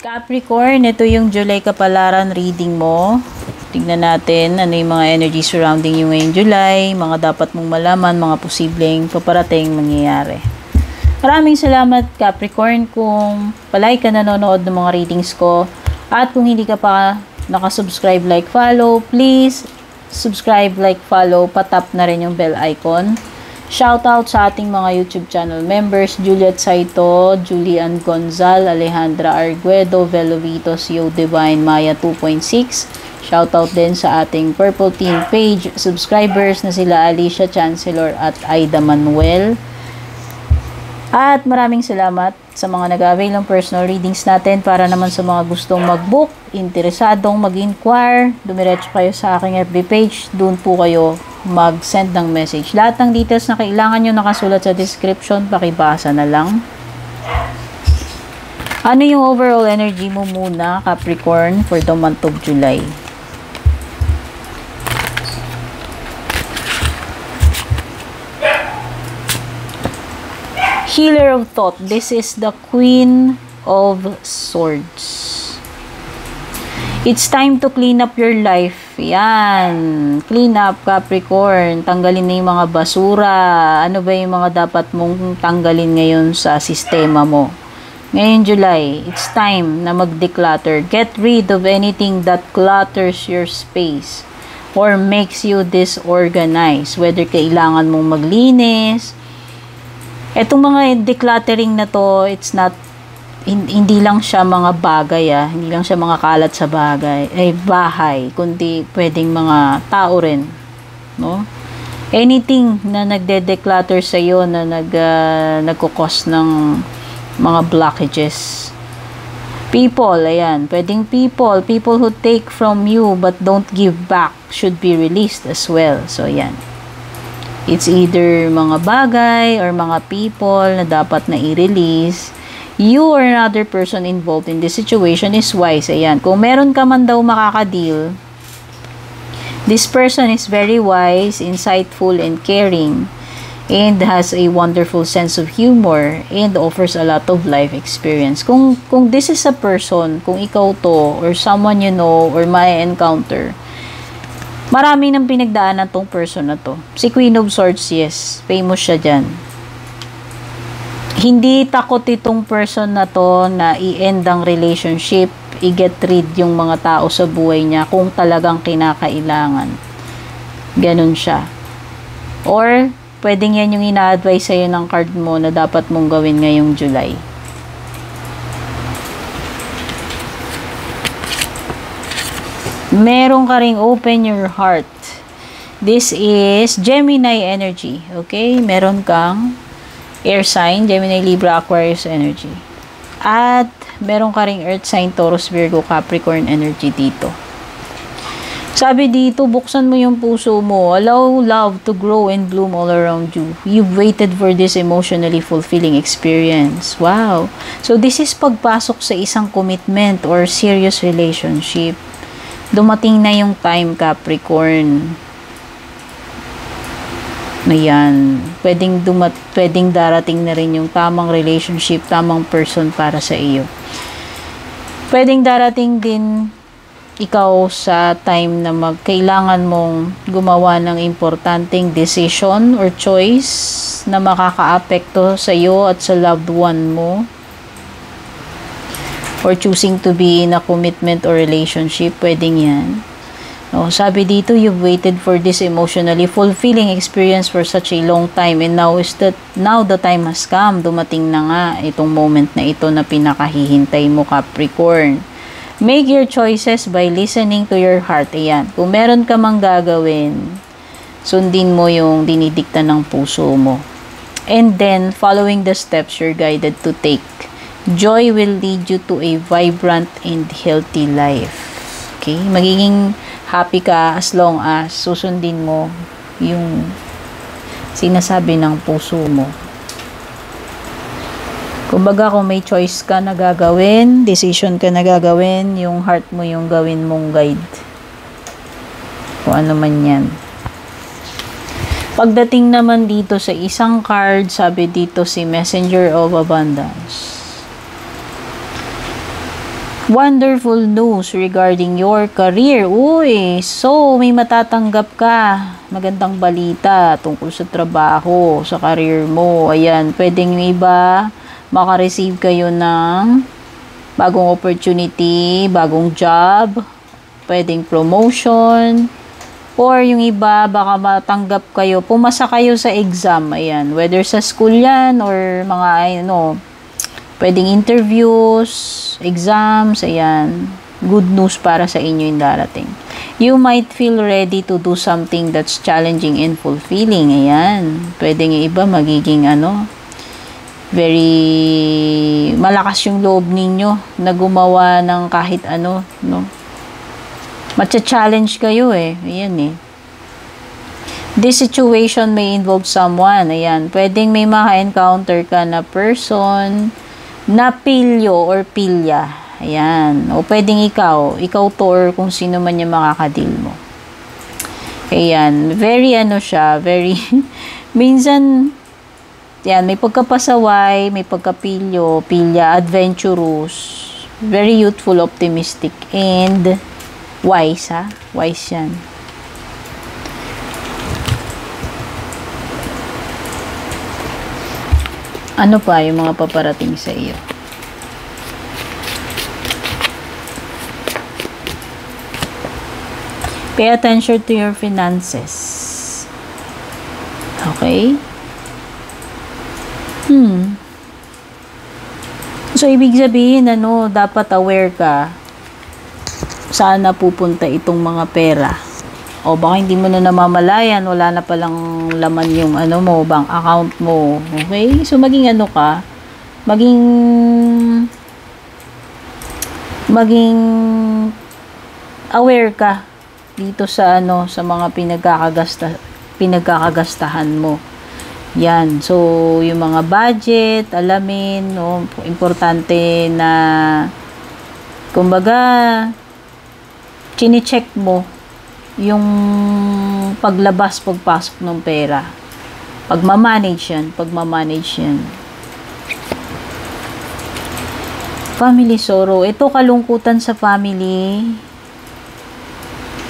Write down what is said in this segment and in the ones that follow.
Capricorn, ito yung July kapalaran reading mo. Tingnan natin ano yung mga energy surrounding you ngayong July, mga dapat mong malaman, mga posibleng paparating mangyayari. Maraming salamat Capricorn kung palagi ka nanonood ng mga readings ko. At kung hindi ka pa nakasubscribe, like, follow, please subscribe, like, follow, patap na rin yung bell icon. Shoutout sa ating mga YouTube channel members, Juliet Saito, Julian Gonzal, Alejandra Arguedo, Velovito, Sio Divine, Maya 2.6. Shoutout din sa ating Purple Team page subscribers na sila Alicia Chancellor at Aida Manuel. At maraming salamat sa mga nag-avail ng personal readings natin. Para naman sa mga gustong mag-book, interesadong mag-inquire, dumiretso kayo sa aking FB page, doon po kayo mag-send ng message. Lahat ng details na kailangan nyo nakasulat sa description, pakibasa na lang. Ano yung overall energy mo muna, Capricorn, for the month of July? Healer of Thought. This is the Queen of Swords. It's time to clean up your life. Yan. Clean up, Capricorn. Tanggalin na yung mga basura. Ano ba yung mga dapat mong tanggalin ngayon sa sistema mo? Ngayon, July, it's time na mag-declutter. Get rid of anything that clutters your space or makes you disorganized. Whether kailangan mong maglinis. Etong mga decluttering na to, it's not hindi lang siya mga bagay, hindi lang siya mga kalat sa bahay, kundi pwedeng mga tao rin, no? Anything na nagde-declutter sa iyo na nagko-cause ng mga blockages. People, ayan, pwedeng people who take from you but don't give back should be released as well. So, ayan. It's either mga bagay or mga people na dapat na i-release. You or another person involved in this situation is wise. Ayan. Kung meron ka man daw makakadeal, this person is very wise, insightful, and caring, and has a wonderful sense of humor, and offers a lot of life experience. Kung this is a person, kung ikaw to, or someone you know, or may encounter, marami nang pinagdaanan tong person na to. Si Queen of Swords, yes. Famous siya dyan. Hindi takot itong person na to na i-end ang relationship, i-get rid yung mga tao sa buhay niya kung talagang kinakailangan. Ganon siya. Or, pwedeng yan yung ina-advise sa'yo ng card mo na dapat mong gawin ngayong July. Meron ka ring open your heart. This is Gemini energy. Okay? Meron kang air sign, Gemini, Libra, Aquarius energy. At meron ka ring earth sign, Taurus, Virgo, Capricorn energy dito. Sabi dito, buksan mo yung puso mo. Allow love to grow and bloom all around you. You've waited for this emotionally fulfilling experience. Wow! So, this is pagpasok sa isang commitment or serious relationship. Dumating na yung time, Capricorn. Ayan. Pwedeng darating na rin yung tamang relationship, tamang person para sa iyo. Pwedeng darating din ikaw sa time na kailangan mong gumawa ng importanteng decision or choice na makakaapekto sa iyo at sa loved one mo. Or choosing to be in a commitment or relationship, pwedeng yan. No, sabi dito, you've waited for this emotionally fulfilling experience for such a long time, and now the time has come. Dumating na nga itong moment na ito na pinakahihintay mo, Capricorn. Make your choices by listening to your heart. Ayan. Kung meron ka mang gagawin, sundin mo yung dinidikta ng puso mo. And then, following the steps you're guided to take, joy will lead you to a vibrant and healthy life. Okay? Magiging happy ka as long as susundin mo yung sinasabi ng puso mo. Kumbaga, kung may choice ka na gagawin, decision ka na gagawin, yung heart mo yung gawin mong guide. Kung ano man yan. Pagdating naman dito sa isang card, sabi dito si Messenger of Abundance. Wonderful news regarding your career. Uy, so may matatanggap ka. Magandang balita tungkol sa trabaho, sa career mo. Ayan, pwedeng yung iba, makareceive kayo ng bagong opportunity, bagong job, pwedeng promotion, or yung iba, baka matanggap kayo, pumasa kayo sa exam. Ayan, whether sa school yan, or mga, pwedeng interviews, exams, ayan. Good news para sa inyo yung darating. You might feel ready to do something that's challenging and fulfilling. Ayan. Pwedeng yung iba magiging very malakas yung loob ninyo na gumawa ng kahit ano, no? Matcha-challenge kayo eh. Ayan eh. This situation may involve someone. Ayan. Pwedeng may maka-encounter ka na person na pilyo or pilya. Ayan. O pwedeng ikaw to or kung sino man yung makakadil mo. Ayan. Very siya, very, minsan, yan, may pagkapasaway, may pagkapilyo, pilya, adventurous, very youthful, optimistic, and wise, ha? Wise yan. Ano pa yung mga paparating sa iyo? Pay attention to your finances. Okay? So, ibig sabihin, dapat aware ka saan napupunta itong mga pera. O baka hindi mo na namamalayan, wala na palang laman yung mo, bank account mo. Okay? So maging maging aware ka dito sa sa mga pinagkakagastahan mo. Yan. So yung mga budget, alamin, no, importante na kumbaga chine-check mo yung paglabas, pagpasok ng pera. Pagmamanage yan. Family sorrow. Ito, kalungkutan sa family.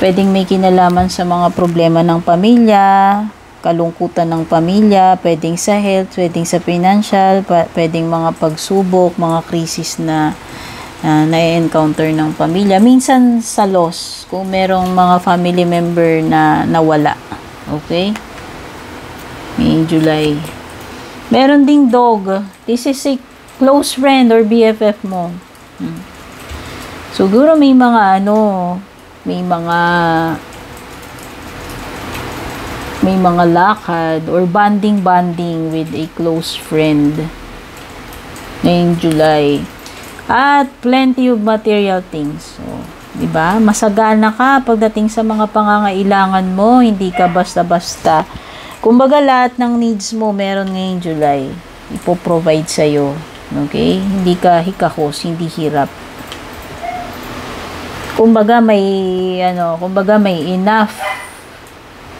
Pwedeng may kinalaman sa mga problema ng pamilya, kalungkutan ng pamilya, pwedeng sa health, pwedeng sa financial, pwedeng mga pagsubok, mga krisis na na-encounter ng pamilya. Minsan sa loss, kung merong mga family member na nawala. Okay? May July. Meron ding dog. This is a close friend or BFF mo. Siguro may mga may mga lakad or bonding with a close friend ngayong July. At plenty of material things. So, diba? Masagana ka pagdating sa mga pangangailangan mo. Hindi ka basta-basta. Kumbaga, lahat ng needs mo meron ngayong July. Ipoprovide sa'yo. Okay? Hindi ka hikahos, hindi hirap. Kumbaga, may enough.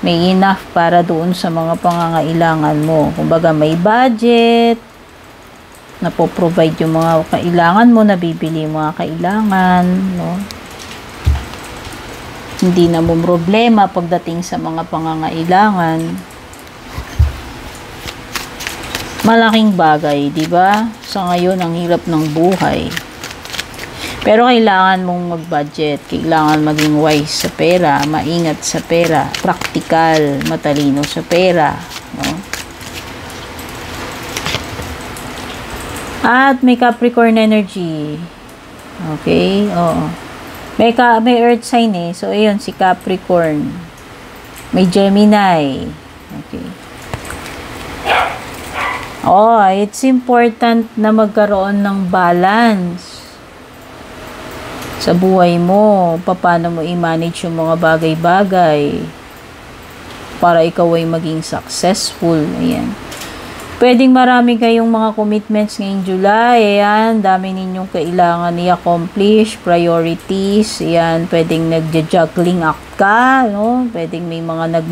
May enough para doon sa mga pangangailangan mo. Kumbaga, may budget, napoprovide yung mga kailangan mo, nabibili yung mga kailangan, no? Hindi na mo problema pagdating sa mga pangangailangan. Malaking bagay, di ba? Sa ngayon, ang hirap ng buhay. Pero kailangan mong mag-budget, kailangan maging wise sa pera, maingat sa pera, practical, matalino sa pera, no? At may Capricorn energy. Okay? Oo. May earth sign eh. So, ayun, si Capricorn. May Gemini. Okay. It's important na magkaroon ng balance sa buhay mo. Paano mo i-manage yung mga bagay-bagay para ikaw ay maging successful. Ayan. Pwedeng marami kayong mga commitments ngayong July. Ayan, dami ninyong kailangan i-accomplish, priorities. Ayan, pwedeng nagja-juggling act ka, no? Pwedeng may mga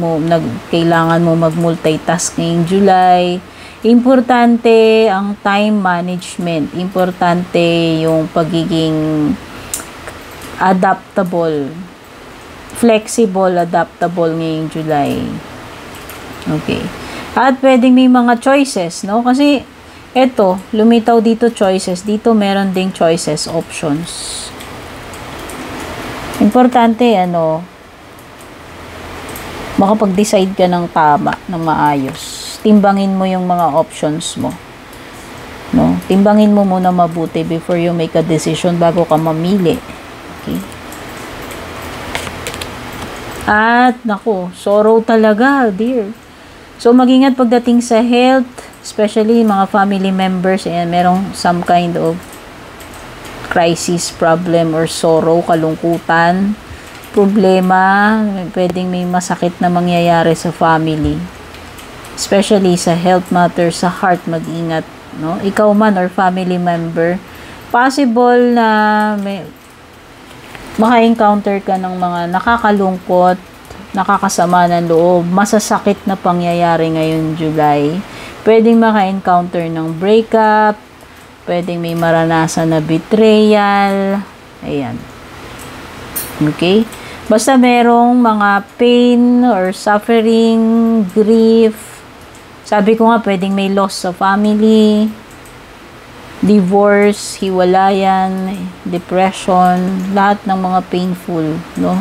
kailangan mo mag-multitask ngayong July. Importante ang time management. Importante yung pagiging adaptable. Flexible, adaptable ngayong July. Okay. At pwedeng may mga choices, no? Kasi, eto, lumitaw dito choices. Dito meron ding choices, options. Importante, makapag-decide ka ng tama, ng maayos. Timbangin mo yung mga options mo. No? Timbangin mo muna mabuti before you make a decision bago ka mamili. Okay? At, sorrow talaga, dear. So, mag-ingat pagdating sa health, especially mga family members, merong some kind of crisis, problem, or sorrow, kalungkutan, problema, pwedeng may masakit na mangyayari sa family. Especially sa health matters, sa heart, mag-ingat. No? Ikaw man or family member, possible na maka-encounter ka ng mga nakakalungkot, nakakasama ng loob, masasakit na pangyayari ngayon July. Pwedeng maka-encounter ng breakup, pwedeng may maranasan na betrayal. Ayan. Okay? Basta merong mga pain or suffering, grief. Sabi ko nga, pwedeng may loss sa family, divorce, hiwalayan, depression, lahat ng mga painful, no?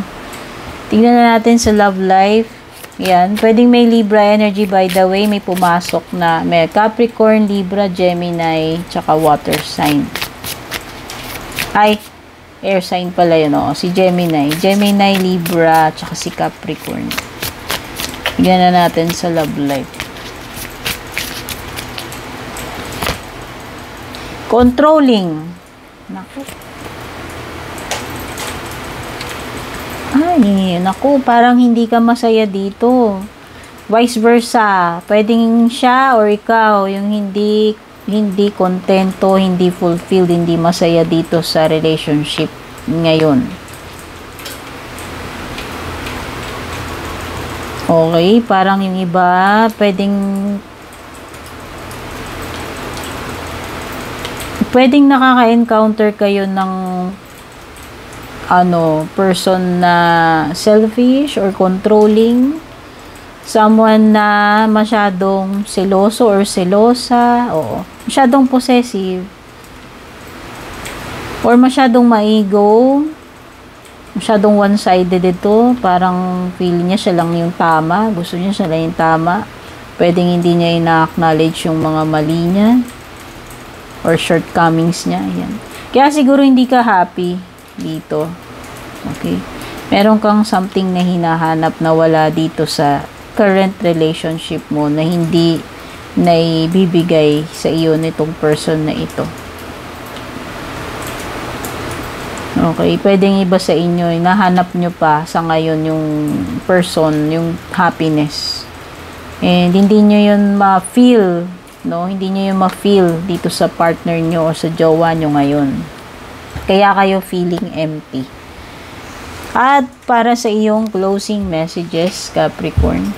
Tingnan na natin sa love life. Yan. Pwedeng may Libra energy, by the way. May pumasok na may Capricorn, Libra, Gemini, tsaka water sign. Ay, air sign pala yun, no? Si Gemini. Gemini, Libra, tsaka si Capricorn. Tingnan na natin sa love life. Controlling. Naku. Ay, naku, parang hindi ka masaya dito. Vice versa. Pwedeng siya or ikaw yung hindi kontento, hindi fulfilled, hindi masaya dito sa relationship ngayon. Okay, parang yung iba, pwedeng nakaka-encounter kayo ng person na selfish or controlling, someone na masyadong seloso or selosa, masyadong possessive, or masyadong maigo, masyadong one-sided ito, parang feeling niya siya lang yung tama, gusto niya siya lang yung tama, pwedeng hindi niya ina-acknowledge yung mga mali niya, or shortcomings niya. Ayan. Kaya siguro hindi ka happy dito. Okay? Meron kang something na hinahanap na wala dito sa current relationship mo na hindi na ibibigay sa iyo nitong person na ito. Okay? Pwedeng iba sa inyo, nahanap nyo pa sa ngayon yung person, yung happiness. And hindi nyo yun ma-feel, no? Hindi niyo yung ma-feel dito sa partner nyo o sa jowa nyo ngayon. Kaya kayo feeling empty. At para sa iyong closing messages, Capricorn.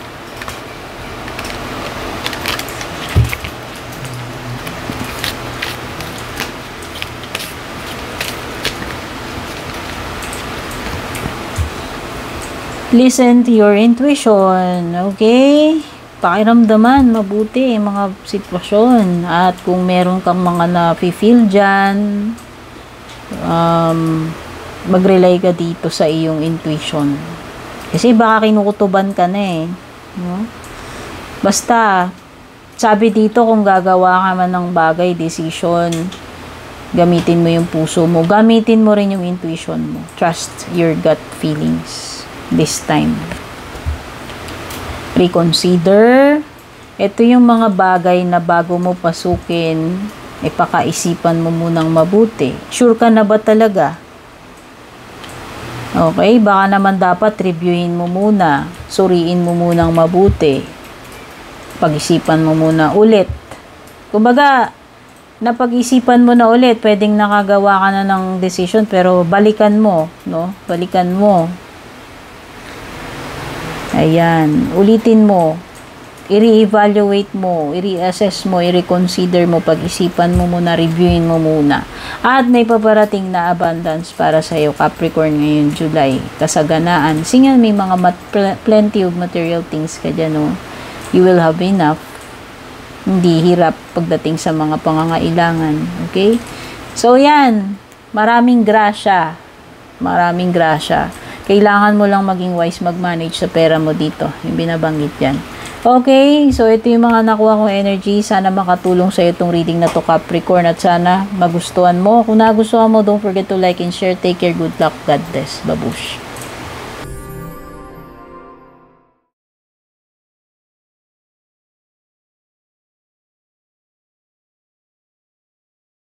Listen to your intuition, okay? Pakiramdaman mabuti ang mga sitwasyon, at kung meron kang mga na-feel dyan, mag-rely ka dito sa iyong intuition, kasi baka kinukutuban ka na no? Basta sabi dito, kung gagawa ka man ng bagay, decision, gamitin mo yung puso mo, gamitin mo rin yung intuition mo, trust your gut feelings this time. Reconsider. Ito yung mga bagay na bago mo pasukin, pakaisipan mo munang mabuti. Sure ka na ba talaga? Okay, baka naman dapat reviewin mo muna. Suriin mo munang mabuti. Pag-isipan mo muna ulit. Kumbaga, napag-isipan mo na ulit, pwedeng nakagawa ka na ng decision, pero balikan mo, no? Balikan mo. Ayan, ulitin mo. i-re-evaluate mo, i-reassess mo, i-reconsider mo, pag-isipan mo muna, reviewin mo muna. At may paparating na abundance para sa iyo, Capricorn, ngayon July. Kasaganaan. Singan may mga plenty of material things ka dyan, no? You will have enough. Hindi hirap pagdating sa mga pangangailangan. Okay? So, yan. Maraming grasya. Maraming grasya. Kailangan mo lang maging wise mag-manage sa pera mo dito. Yung binabanggit yan. Okay, so ito yung mga nakuha kong energy. Sana makatulong sa iyo itong reading na to, Capricorn. At sana magustuhan mo. Kung nagustuhan mo, don't forget to like and share. Take care. Good luck. God bless. Babush.